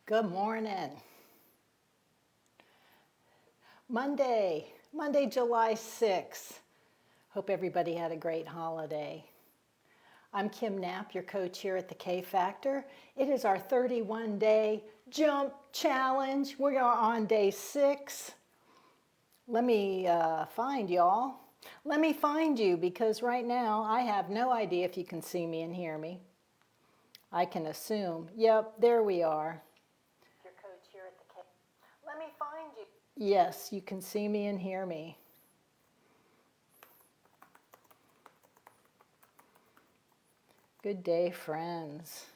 Good morning. Monday, July 6th. Hope everybody had a great holiday. I'm Kim Knapp, your coach here at the K Factor. It is our 31-day jump challenge. We are on day 6. Let me find y'all. Let me find you because right now I have no idea if you can see me and hear me. I can assume. Yep, there we are. Your coach here at the K. Let me find you. Yes, you can see me and hear me. Good day, friends.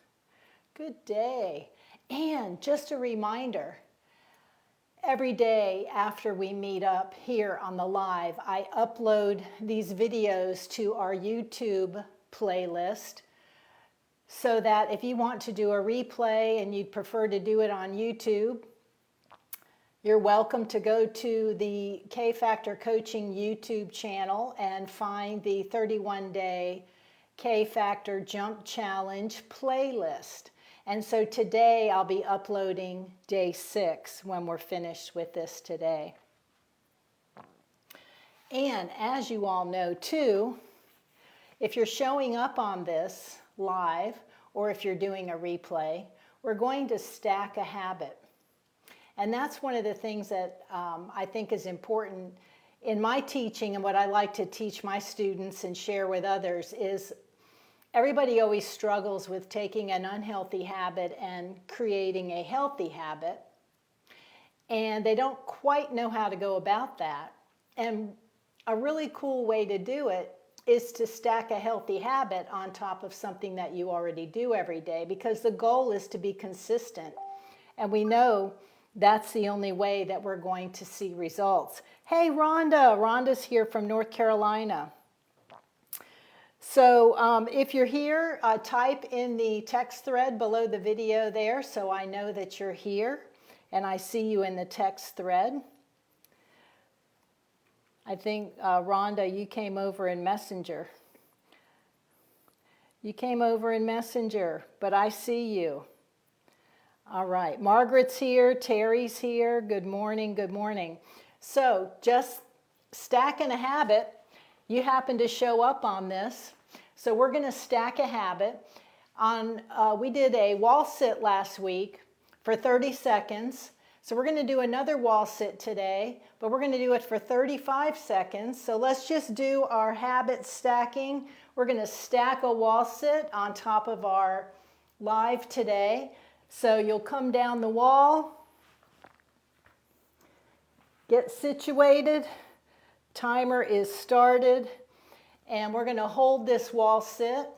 Good day. And just a reminder, every day after we meet up here on the live, I upload these videos to our YouTube playlist so that if you want to do a replay and you'd prefer to do it on YouTube, you're welcome to go to the K Factor Coaching YouTube channel and find the 31-day K Factor Jump Challenge playlist. And so today I'll be uploading day 6 when we're finished with this today. And as you all know too, if you're showing up on this live or if you're doing a replay, we're going to stack a habit. And that's one of the things that I think is important in my teaching, and what I like to teach my students and share with others is everybody always struggles with taking an unhealthy habit and creating a healthy habit, and they don't quite know how to go about that. And a really cool way to do it is to stack a healthy habit on top of something that you already do every day, because the goal is to be consistent. And we know that's the only way that we're going to see results. Hey, Rhonda. Rhonda's here from North Carolina. So if you're here, type in the text thread below the video there so I know that you're here and I see you in the text thread. I think, Rhonda, you came over in Messenger. You came over in Messenger, but I see you. All right, Margaret's here, Terry's here. Good morning, good morning. So just stacking a habit, you happen to show up on this. So we're going to stack a habit. We did a wall sit last week for 30 seconds. So we're going to do another wall sit today, but we're going to do it for 35 seconds. So let's just do our habit stacking. We're going to stack a wall sit on top of our live today. So you'll come down the wall, get situated, timer is started, and we're going to hold this wall sit.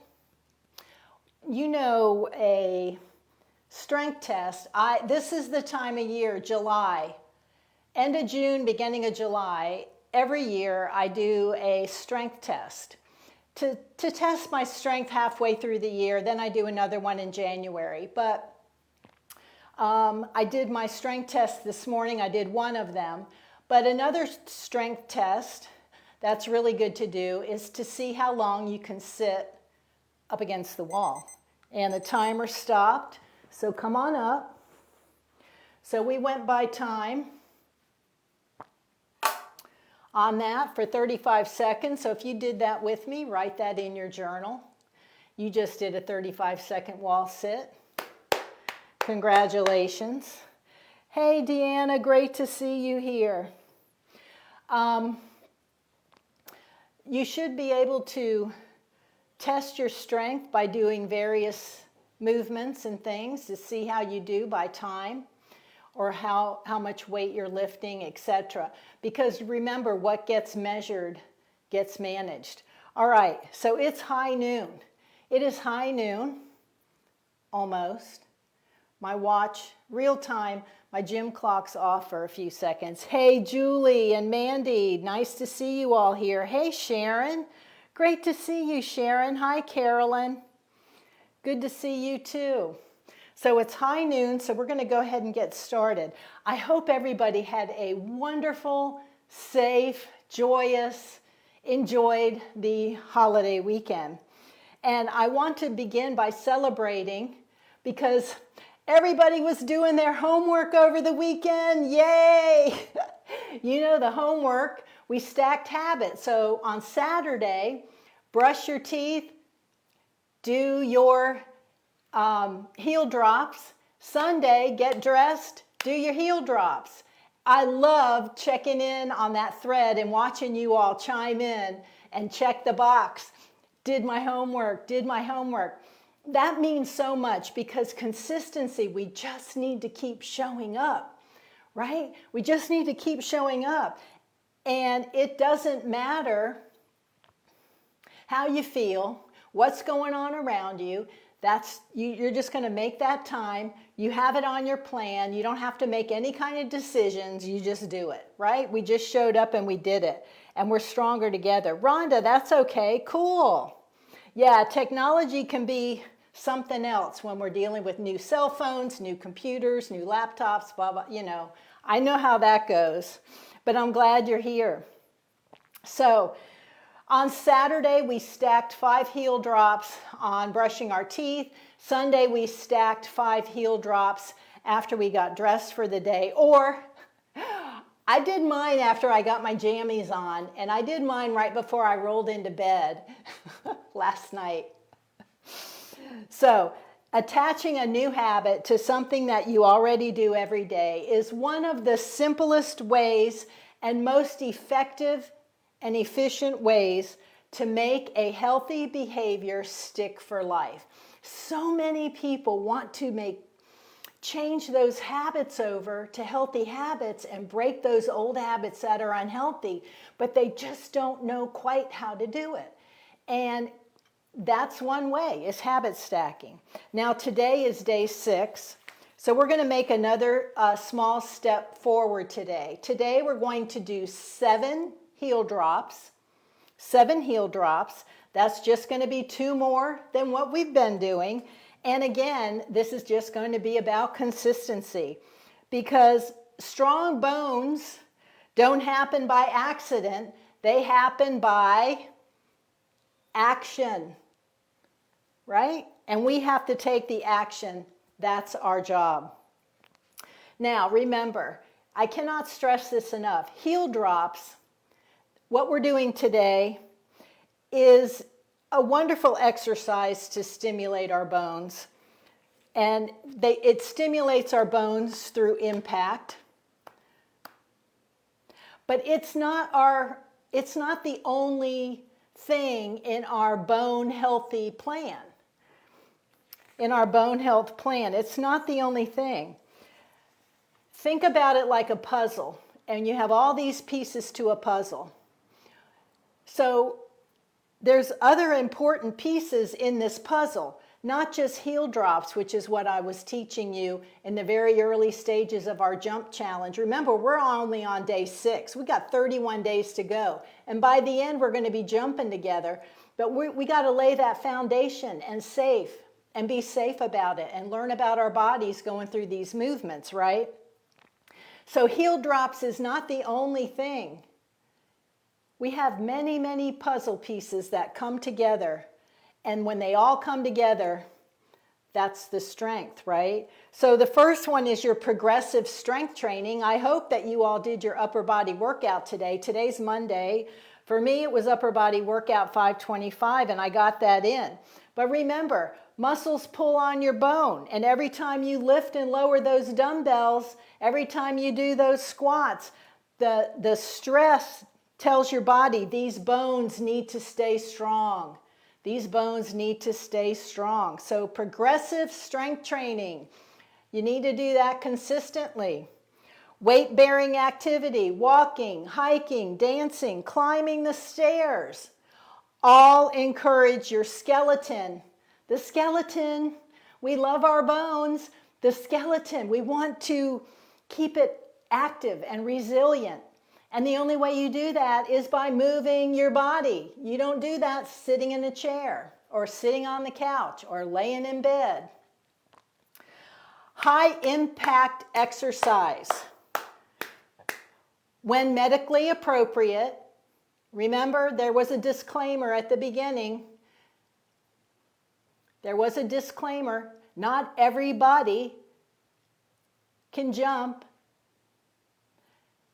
You know, a strength test, this is the time of year, July, end of June, beginning of July, every year I do a strength test to test my strength halfway through the year. Then I do another one in January. But I did my strength test this morning. I did one of them. But another strength test that's really good to do is to see how long you can sit up against the wall. And the timer stopped. So come on up. So we went by time on that for 35 seconds. So if you did that with me, write that in your journal. You just did a 35-second wall sit. Congratulations. Hey, Deanna, great to see you here. You should be able to test your strength by doing various movements and things to see how you do by time or how much weight you're lifting, etc. Because remember, what gets measured gets managed. All right, so it's high noon. It is high noon, almost. My watch, real time, my gym clock's off for a few seconds. Hey, Julie and Mandy, nice to see you all here. Hey, Sharon, great to see you, Sharon. Hi, Carolyn. Good to see you too. So it's high noon, so we're going to go ahead and get started. I hope everybody had a wonderful, safe, joyous, enjoyed the holiday weekend. And I want to begin by celebrating because Everybody was doing their homework over the weekend. Yay! You know, the homework, we stacked habits. So on Saturday, brush your teeth, do your heel drops. Sunday, get dressed, do your heel drops. I love checking in on that thread and watching you all chime in and check the box. Did my homework, did my homework. That means so much because consistency, we just need to keep showing up, right? We just need to keep showing up. And it doesn't matter how you feel, what's going on around you. You're just going to make that time. You have it on your plan. You don't have to make any kind of decisions. You just do it, right? We just showed up and we did it. And we're stronger together. Rhonda, that's okay. Cool. Yeah, technology can be something else when we're dealing with new cell phones, new computers, new laptops, blah, blah, you know. I know how that goes. But I'm glad you're here. So, on Saturday, we stacked 5 heel drops on brushing our teeth. Sunday, we stacked 5 heel drops after we got dressed for the day. Or I did mine after I got my jammies on, and I did mine right before I rolled into bed last night. So, attaching a new habit to something that you already do every day is one of the simplest ways and most effective and efficient ways to make a healthy behavior stick for life. So many people want to change those habits over to healthy habits and break those old habits that are unhealthy, but they just don't know quite how to do it. And that's one way, is habit stacking. Now today is day 6. So we're going to make another small step forward today. Today we're going to do 7 heel drops. 7 heel drops. That's just going to be 2 more than what we've been doing. And again, this is just going to be about consistency, because strong bones don't happen by accident. They happen by action, right? And we have to take the action. That's our job. Now, remember, I cannot stress this enough. Heel drops, what we're doing today, is a wonderful exercise to stimulate our bones. And it stimulates our bones through impact. But it's not the only thing in our bone healthy plan. In our bone health plan, it's not the only thing. Think about it like a puzzle, and you have all these pieces to a puzzle. So there's other important pieces in this puzzle, not just heel drops, which is what I was teaching you in the very early stages of our jump challenge. Remember, we're only on day 6. We got 31 days to go. And by the end, we're going to be jumping together. But we got to lay that foundation and be safe about it and learn about our bodies going through these movements, right? So heel drops is not the only thing. We have many, many puzzle pieces that come together. And when they all come together, that's the strength, right? So the first one is your progressive strength training. I hope that you all did your upper body workout today. Today's Monday. For me, it was upper body workout 525, and I got that in. But remember, muscles pull on your bone. And every time you lift and lower those dumbbells, every time you do those squats, the stress tells your body these bones need to stay strong. These bones need to stay strong. So progressive strength training, you need to do that consistently. Weight-bearing activity, walking, hiking, dancing, climbing the stairs, all encourage your skeleton. The skeleton, we love our bones. The skeleton, we want to keep it active and resilient. And the only way you do that is by moving your body. You don't do that sitting in a chair or sitting on the couch or laying in bed. High impact exercise. When medically appropriate, remember there was a disclaimer at the beginning. There was a disclaimer. Not everybody can jump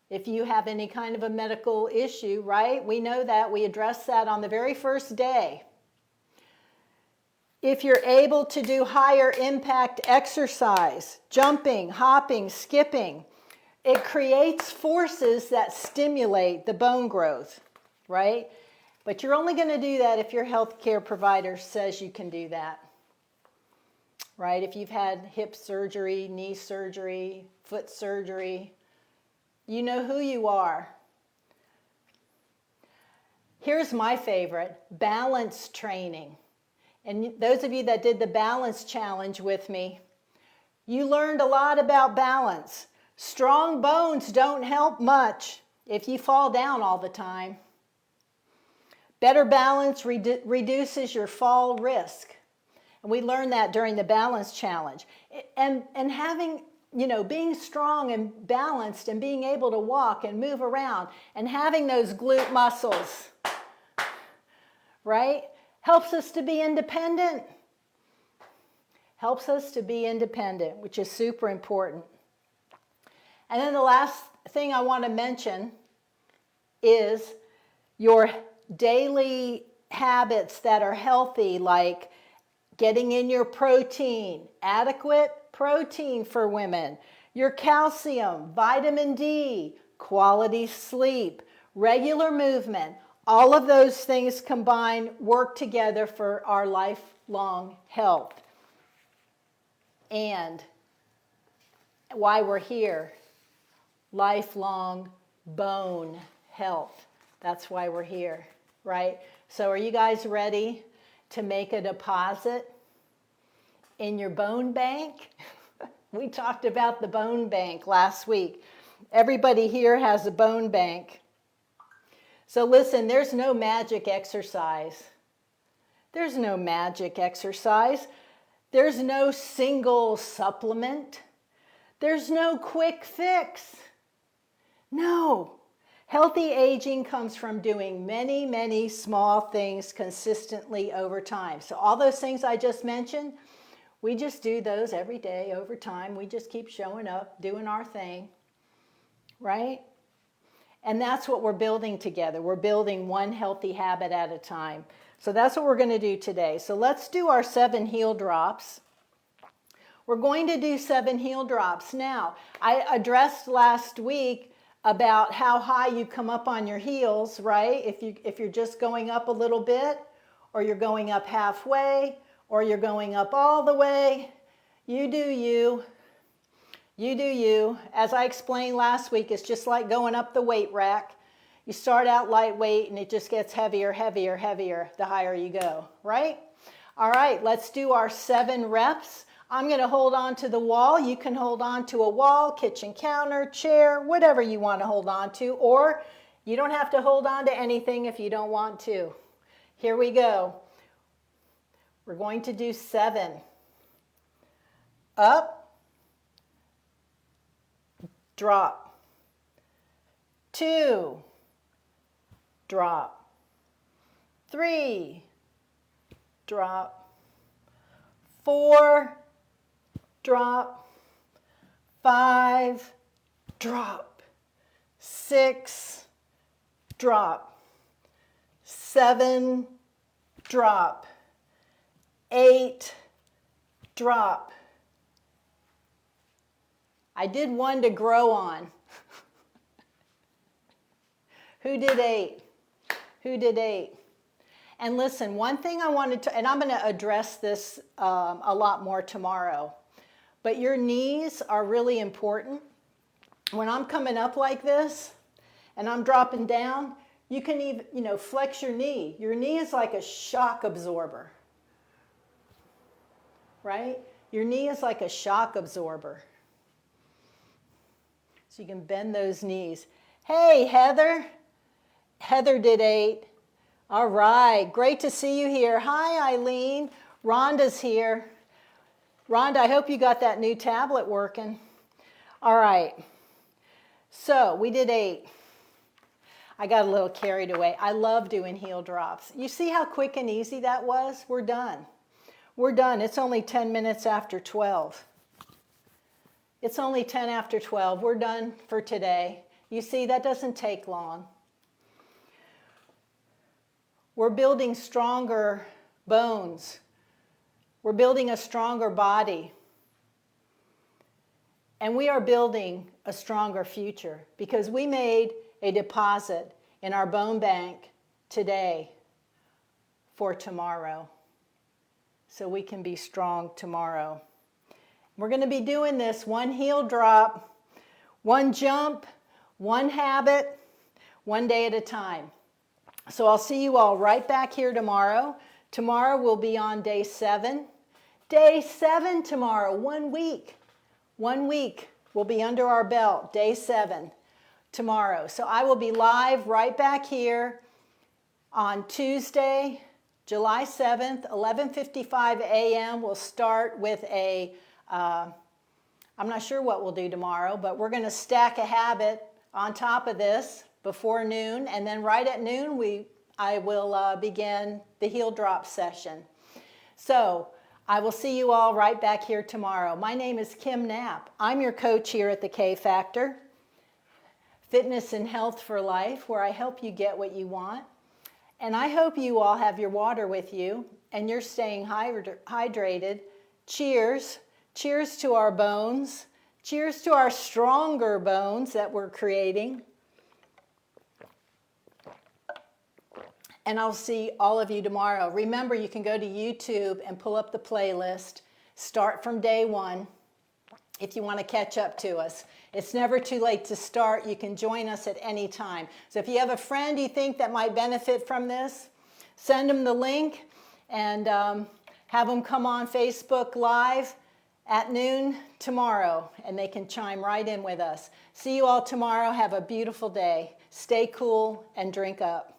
if you have any kind of a medical issue, right? We know that. We addressed that on the very first day. If you're able to do higher impact exercise, jumping, hopping, skipping, it creates forces that stimulate the bone growth, right? But you're only going to do that if your healthcare provider says you can do that, right? If you've had hip surgery, knee surgery, foot surgery, you know who you are. Here's my favorite, balance training. And those of you that did the balance challenge with me, you learned a lot about balance. Strong bones don't help much if you fall down all the time. Better balance reduces your fall risk. And we learned that during the balance challenge. And having, being strong and balanced and being able to walk and move around and having those glute muscles, right? Helps us to be independent. Helps us to be independent, which is super important. And then the last thing I want to mention is your daily habits that are healthy, like getting in your protein, adequate protein for women, your calcium, vitamin D, quality sleep, regular movement. All of those things combined work together for our lifelong health. And why we're here, lifelong bone health. That's why we're here, right? So are you guys ready to make a deposit in your bone bank? We talked about the bone bank last week. Everybody here has a bone bank. So listen, there's no magic exercise. There's no magic exercise. There's no single supplement. There's no quick fix. No. Healthy aging comes from doing many, many small things consistently over time. So all those things I just mentioned, we just do those every day over time. We just keep showing up, doing our thing, right? And that's what we're building together. We're building one healthy habit at a time. So that's what we're going to do today. So let's do our 7 heel drops. We're going to do 7 heel drops. Now, I addressed last week about how high you come up on your heels, right? If you're just going up a little bit, or you're going up halfway, or you're going up all the way, you do you. You do you. As I explained last week, it's just like going up the weight rack. You start out lightweight and it just gets heavier, heavier, heavier the higher you go, right? All right, let's do our 7 reps. I'm going to hold on to the wall. You can hold on to a wall, kitchen counter, chair, whatever you want to hold on to, or you don't have to hold on to anything if you don't want to. Here we go. We're going to do 7. Up. Drop. 2, drop. 3, drop. 4, drop. 5, drop. 6, drop. 7, drop. 8, drop. I did 1 to grow on. Who did 8? Who did 8? And listen, one thing I wanted to, and I'm going to address this a lot more tomorrow, but your knees are really important. When I'm coming up like this and I'm dropping down, you can even, flex your knee. Your knee is like a shock absorber, right? Your knee is like a shock absorber. So you can bend those knees. Hey, Heather. Heather did 8. All right, great to see you here. Hi, Eileen. Rhonda's here. Rhonda, I hope you got that new tablet working. All right, so we did 8. I got a little carried away. I love doing heel drops. You see how quick and easy that was? We're done. We're done. It's only 10 minutes after 12. It's only 10 after 12. We're done for today. You see, that doesn't take long. We're building stronger bones. We're building a stronger body. And we are building a stronger future because we made a deposit in our bone bank today for tomorrow, so we can be strong tomorrow. We're going to be doing this one heel drop, one jump, one habit, one day at a time. So I'll see you all right back here tomorrow. Tomorrow we'll be on day 7. Day 7 tomorrow, 1 week. 1 week will be under our belt, day 7 tomorrow. So I will be live right back here on Tuesday, July 7th, 11:55 a.m. We'll start with I'm not sure what we'll do tomorrow, but we're going to stack a habit on top of this before noon, and then right at noon I will begin the heel drop session. So I will see you all right back here tomorrow. My name is Kim Knapp. I'm your coach here at the K Factor, Fitness and Health for Life, where I help you get what you want. And I hope you all have your water with you and you're staying hydrated. Cheers. Cheers to our bones. Cheers to our stronger bones that we're creating. And I'll see all of you tomorrow. Remember, you can go to YouTube and pull up the playlist. Start from day 1 if you want to catch up to us. It's never too late to start. You can join us at any time. So if you have a friend you think that might benefit from this, send them the link and have them come on Facebook Live at noon tomorrow, and they can chime right in with us. See you all tomorrow. Have a beautiful day. Stay cool and drink up.